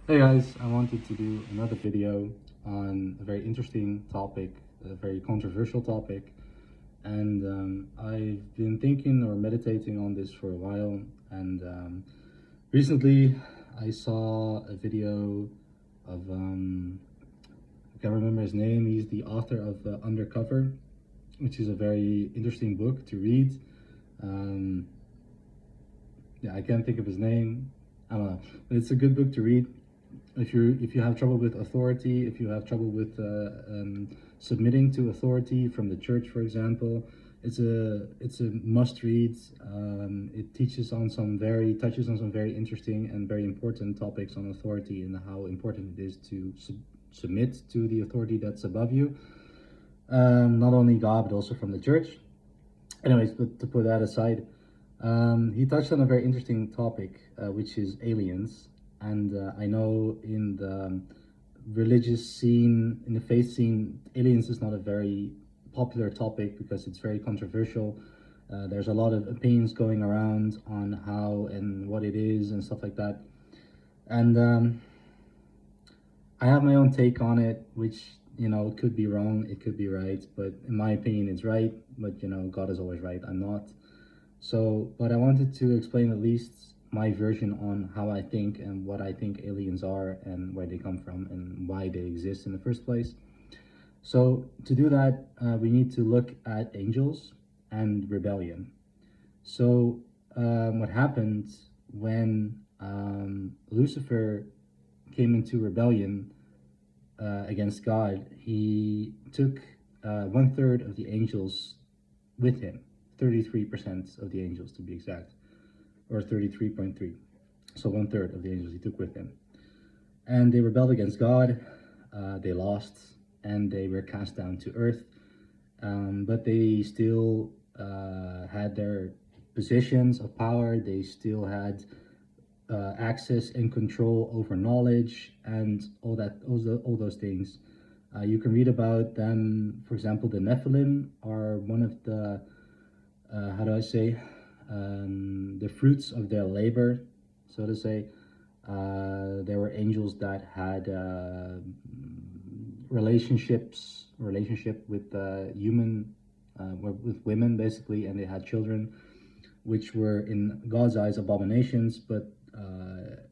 Hey guys, I wanted to do another video on a very interesting topic, a very controversial topic, and I've been thinking or meditating on this for a while, and recently I saw a video of, I can't remember his name, he's the author of Undercover, which is a very interesting book to read. Um, yeah, I can't think of his name, I don't know, but it's a good book to read if you have trouble with authority, if you have trouble with submitting to authority from the church, for example. It's a must read. It touches on some very interesting and very important topics on authority and how important it is to submit to the authority that's above you, not only God but also from the church. Anyways, but to put that aside, he touched on a very interesting topic, which is aliens. And I know in the religious scene, in the faith scene, aliens is not a very popular topic because it's very controversial. There's a lot of opinions going around on how and what it is and stuff like that. And I have my own take on it, which, could be wrong, it could be right, but in my opinion, it's right. But, God is always right. I'm not. So, but I wanted to explain at least my version on how I think and what I think aliens are and where they come from and why they exist in the first place. So, to do that, we need to look at angels and rebellion. So, what happened when Lucifer came into rebellion against God? He took 1/3 of the angels with him, 33% of the angels to be exact, or 33.3. So 1/3 of the angels he took with him. And they rebelled against God, they lost, and they were cast down to earth. But they still had their positions of power, they still had access and control over knowledge and all those things. You can read about them. For example, the Nephilim are one of the how do I say, the fruits of their labor, so to say. There were angels that had relationship with with women basically, and they had children, which were in God's eyes abominations, but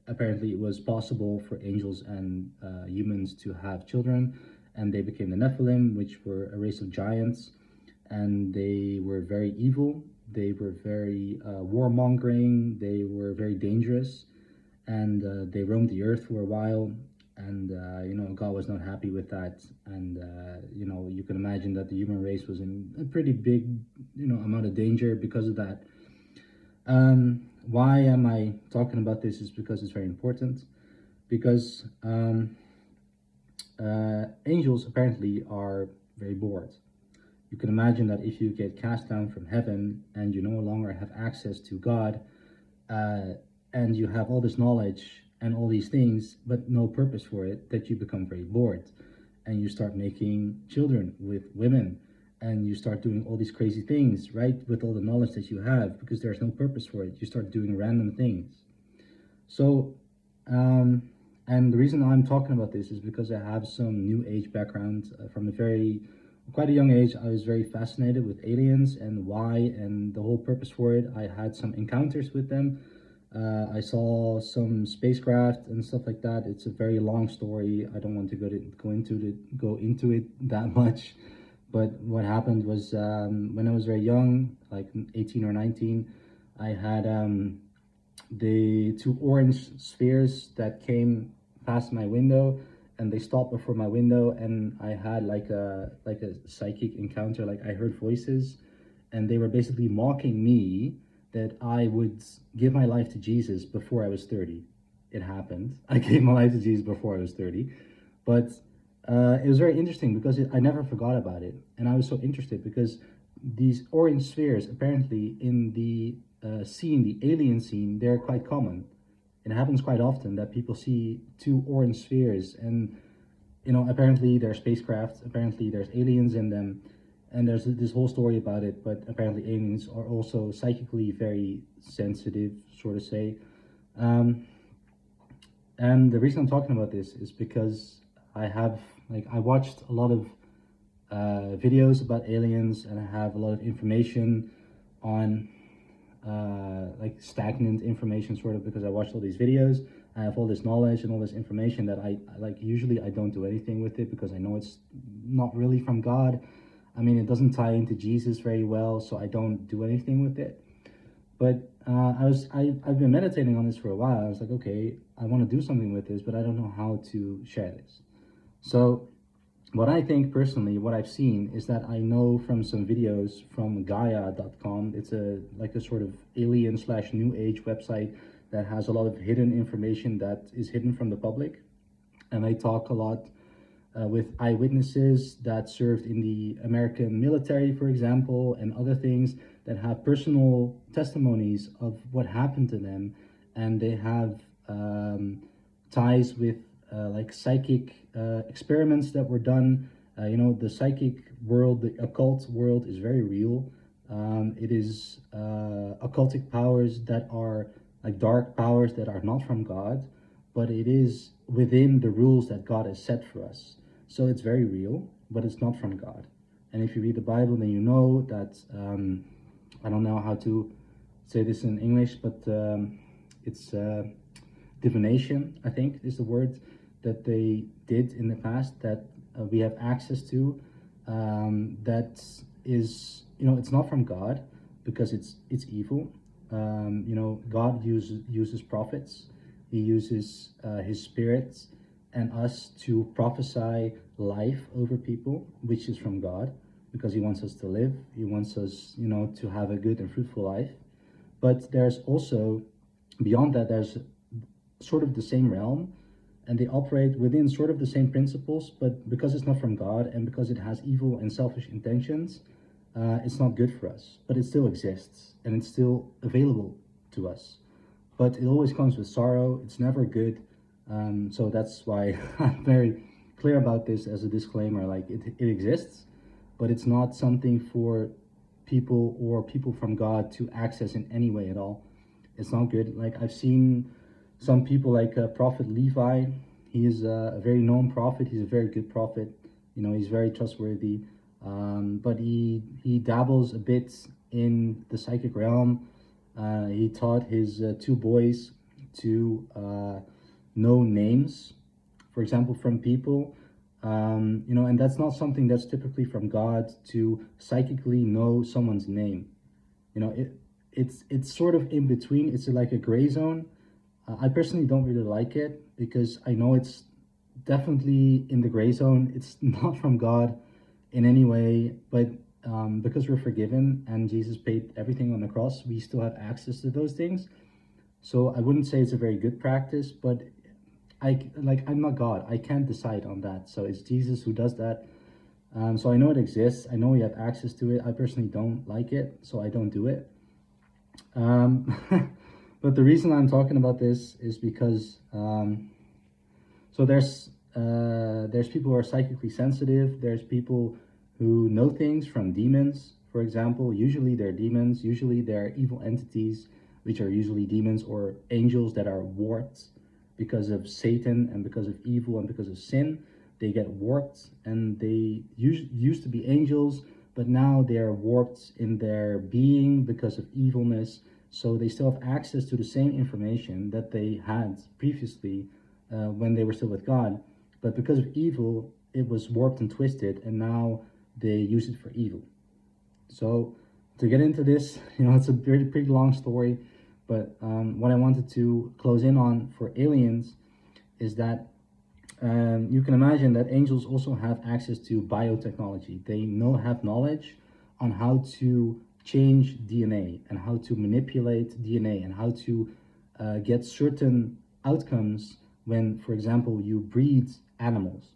apparently it was possible for angels and humans to have children, and they became the Nephilim, which were a race of giants, and they were very evil. They were very warmongering. They were very dangerous, and they roamed the earth for a while. And God was not happy with that. And you can imagine that the human race was in a pretty big, amount of danger because of that. Why am I talking about this? Is because it's very important. Because angels apparently are very bored. You can imagine that if you get cast down from heaven and you no longer have access to God, and you have all this knowledge and all these things, but no purpose for it, that you become very bored. And you start making children with women, and you start doing all these crazy things, right? With all the knowledge that you have, because there's no purpose for it. You start doing random things. So, and the reason I'm talking about this is because I have some new age background. From quite a young age, I was very fascinated with aliens and why and the whole purpose for it. I had some encounters with them. I saw some spacecraft and stuff like that. It's a very long story. I don't want to go into it that much. But what happened was, when I was very young, like 18 or 19, I had the two orange spheres that came past my window, and they stopped before my window, and I had like a psychic encounter. Like, I heard voices, and they were basically mocking me that I would give my life to Jesus before I was 30. It happened. I gave my life to Jesus before I was 30. But it was very interesting because I never forgot about it. And I was so interested because these orange spheres, apparently in the scene, the alien scene, they're quite common. It happens quite often that people see two orange spheres, and apparently they're spacecraft, apparently there's aliens in them, and there's this whole story about it. But apparently aliens are also psychically very sensitive, sort of say. Um, And the reason I'm talking about this is because I watched a lot of videos about aliens, and I have a lot of information on like stagnant information, sort of, because I watched all these videos. I have all this knowledge and all this information that I like. Usually I don't do anything with it because I know it's not really from God. I mean, it doesn't tie into Jesus very well, so I don't do anything with it. But I've been meditating on this for a while. I was like, okay, I want to do something with this, but I don't know how to share this. So what I think personally, what I've seen is that I know from some videos from Gaia.com. It's a sort of alien slash new age website that has a lot of hidden information that is hidden from the public. And they talk a lot with eyewitnesses that served in the American military, for example, and other things, that have personal testimonies of what happened to them. And they have ties with like psychic experiments that were done. The psychic world, the occult world, is very real. It is occultic powers that are like dark powers that are not from God, but it is within the rules that God has set for us. So it's very real, but it's not from God. And if you read the Bible, then you know that, I don't know how to say this in English, but it's divination, I think is the word, that they did in the past, that we have access to, that is, it's not from God, because it's evil. God uses prophets. He uses his spirits and us to prophesy life over people, which is from God, because he wants us to live. He wants us, to have a good and fruitful life. But there's also, beyond that, there's sort of the same realm, and they operate within sort of the same principles, but because it's not from God and because it has evil and selfish intentions, it's not good for us. But it still exists, and it's still available to us. But it always comes with sorrow. It's never good. So that's why I'm very clear about this as a disclaimer. Like, it exists, but it's not something for people or people from God to access in any way at all. It's not good. Like, I've seen some people like Prophet Levi. He is a very known prophet. He's a very good prophet. He's very trustworthy. But he dabbles a bit in the psychic realm. He taught his two boys to know names, for example, from people. And that's not something that's typically from God, to psychically know someone's name. It's sort of in between. It's like a gray zone. I personally don't really like it, because I know it's definitely in the gray zone. It's not from God in any way, but because we're forgiven and Jesus paid everything on the cross, we still have access to those things. So I wouldn't say it's a very good practice, but I'm not God. I can't decide on that. So it's Jesus who does that. So I know it exists. I know we have access to it. I personally don't like it, so I don't do it. But the reason I'm talking about this is because so there's people who are psychically sensitive. There's people who know things from demons, for example. Usually they're demons. Usually they're evil entities, which are usually demons or angels that are warped because of Satan and because of evil and because of sin. They get warped, and they used to be angels, but now they are warped in their being because of evilness. So they still have access to the same information that they had previously when they were still with God. But because of evil, it was warped and twisted, and now they use it for evil. So to get into this, it's a pretty long story. But what I wanted to close in on for aliens is that you can imagine that angels also have access to biotechnology. They have knowledge on how to change DNA and how to manipulate DNA and how to get certain outcomes when, for example, you breed animals.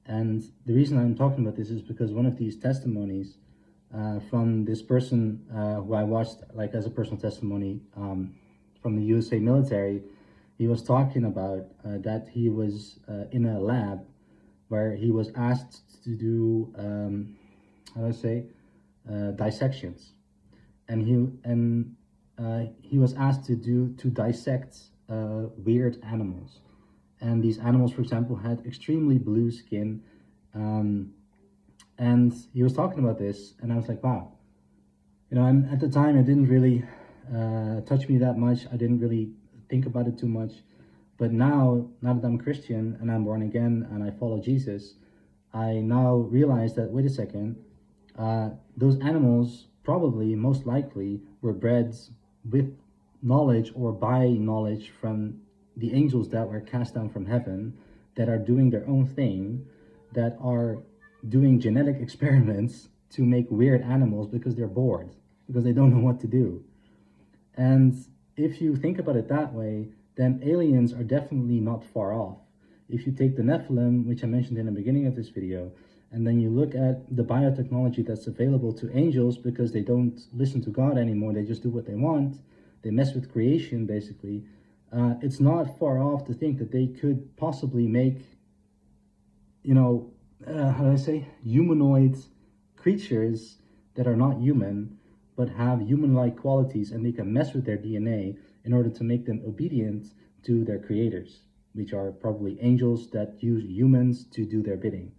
And the reason I'm talking about this is because one of these testimonies from this person who I watched like as a personal testimony from the USA military, he was talking about that he was in a lab where he was asked to do, dissections. And he was asked to dissect weird animals. and these animals, for example, had extremely blue skin. And he was talking about this, and I was like, wow. And at the time, it didn't really touch me that much. I didn't really think about it too much. But now that I'm Christian and I'm born again and I follow Jesus, I now realize that, wait a second, those animals probably, most likely, were bred with knowledge or by knowledge from the angels that were cast down from heaven, that are doing their own thing, that are doing genetic experiments to make weird animals because they're bored, because they don't know what to do. And if you think about it that way, then aliens are definitely not far off. If you take the Nephilim, which I mentioned in the beginning of this video, and then you look at the biotechnology that's available to angels, because they don't listen to God anymore, they just do what they want, they mess with creation basically, it's not far off to think that they could possibly make, how do I say, humanoid creatures that are not human, but have human-like qualities, and they can mess with their DNA in order to make them obedient to their creators, which are probably angels that use humans to do their bidding.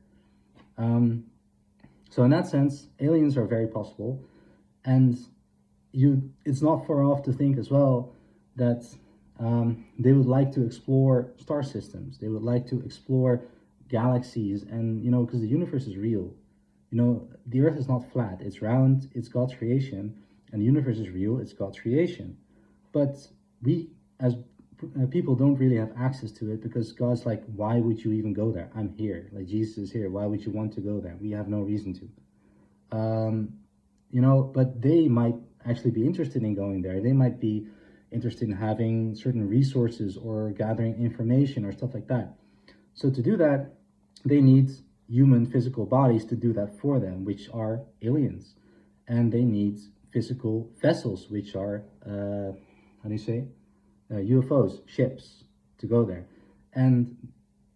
So in that sense, aliens are very possible, and it's not far off to think as well that they would like to explore star systems. They would like to explore galaxies, and because the universe is real. The earth is not flat, it's round, it's God's creation, and the universe is real, it's God's creation. But we, as people, don't really have access to it, because God's like, why would you even go there? I'm here, like Jesus is here, why would you want to go there? We have no reason to. But they might actually be interested in going there. They might be interested in having certain resources or gathering information or stuff like that. So to do that, they need human physical bodies to do that for them, which are aliens. And they need physical vessels, which are, UFOs, ships, to go there. And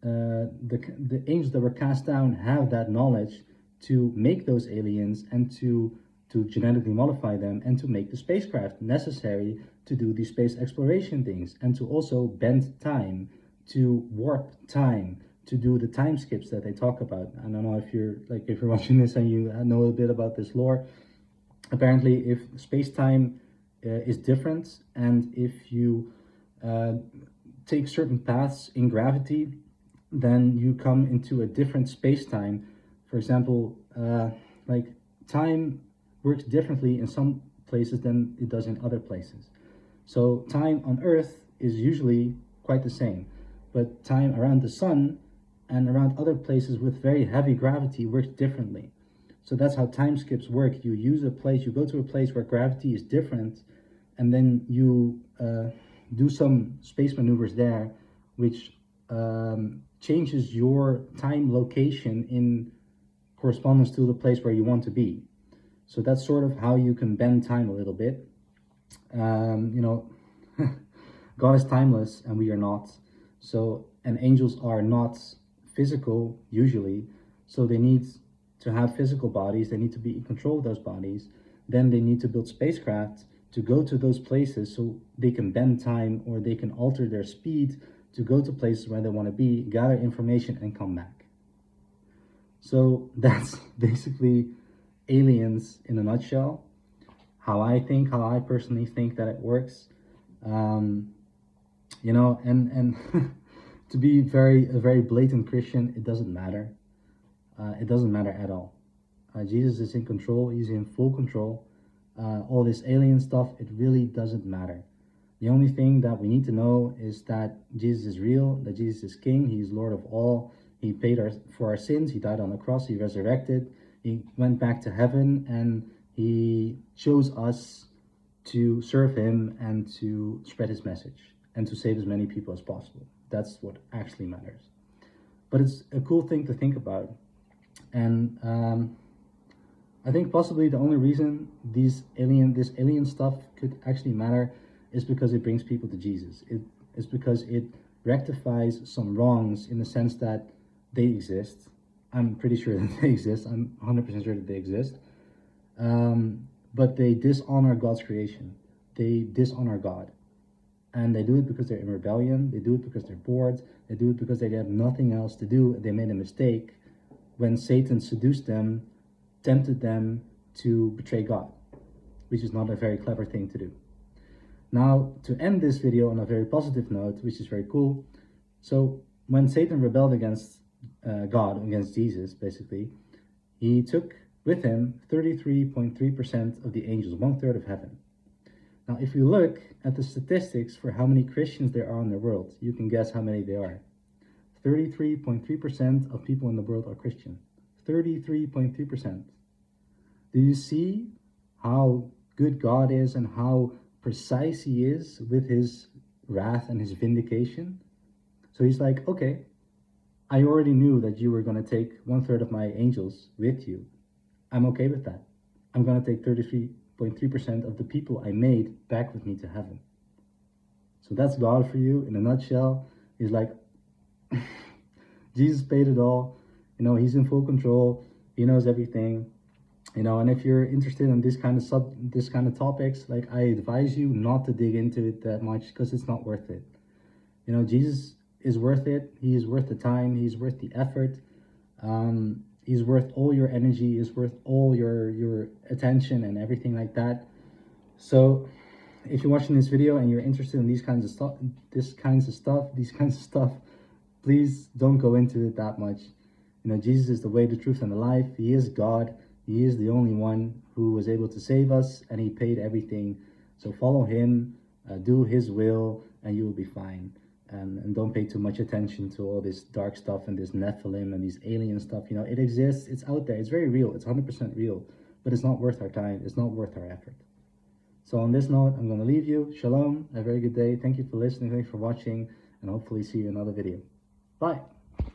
the angels that were cast down have that knowledge to make those aliens, and to genetically modify them, and to make the spacecraft necessary to do these space exploration things, and to also bend time, to warp time, to do the time skips that they talk about. I don't know if you're watching this and you know a bit about this lore. Apparently, if space-time is different, and if you take certain paths in gravity, then you come into a different space-time. For example, time works differently in some places than it does in other places. So time on Earth is usually quite the same, but time around the sun and around other places with very heavy gravity works differently. So that's how time skips work. You go to a place where gravity is different, and then you do some space maneuvers there, which changes your time location in correspondence to the place where you want to be. So that's sort of how you can bend time a little bit. God is timeless and we are not. So, and angels are not physical usually. So they need to have physical bodies. They need to be in control of those bodies. Then they need to build spacecraft to go to those places so they can bend time, or they can alter their speed to go to places where they want to be, gather information, and come back. So that's basically aliens in a nutshell. How I personally think that it works. And to be a very blatant Christian, it doesn't matter. It doesn't matter at all. Jesus is in control. He's in full control. All this alien stuff, it really doesn't matter. The only thing that we need to know is that Jesus is real, that Jesus is King, He's Lord of all. He paid for our sins, He died on the cross, He resurrected, He went back to heaven, and He chose us to serve Him and to spread His message and to save as many people as possible. That's what actually matters. But it's a cool thing to think about. And I think possibly the only reason this alien stuff could actually matter is because it brings people to Jesus. It's because it rectifies some wrongs, in the sense that they exist. I'm pretty sure that they exist. I'm 100% sure that they exist. But they dishonor God's creation. They dishonor God. And they do it because they're in rebellion. They do it because they're bored. They do it because they have nothing else to do. They made a mistake when Satan seduced them, tempted them to betray God, which is not a very clever thing to do. Now, to end this video on a very positive note, which is very cool. So when Satan rebelled against God, against Jesus, basically, he took with him 33.3% of the angels, 1/3 of heaven. Now, if you look at the statistics for how many Christians there are in the world, you can guess how many there are. 33.3% of people in the world are Christian. 33.3%. Do you see how good God is and how precise he is with his wrath and his vindication? So he's like, okay, I already knew that you were going to take 1/3 of my angels with you. I'm okay with that. I'm going to take 33.3% of the people I made back with me to heaven. So that's God for you in a nutshell. He's like, Jesus paid it all. You know, he's in full control. He knows everything. You know, and if you're interested in this kind of topics, like, I advise you not to dig into it that much, because it's not worth it. You know, Jesus is worth it. He is worth the time. He's worth the effort. He's worth all your energy. He's worth all your attention and everything like that. So if you're watching this video and you're interested in these kinds of stuff, please don't go into it that much. You know, Jesus is the way, the truth, and the life. He is God. He is the only one who was able to save us, and he paid everything. So follow him, do his will, and you will be fine. And don't pay too much attention to all this dark stuff and this Nephilim and these alien stuff. You know, it exists. It's out there. It's very real. It's 100% real. But it's not worth our time. It's not worth our effort. So on this note, I'm going to leave you. Shalom. A very good day. Thank you for listening. Thanks for watching. And hopefully see you in another video. Bye.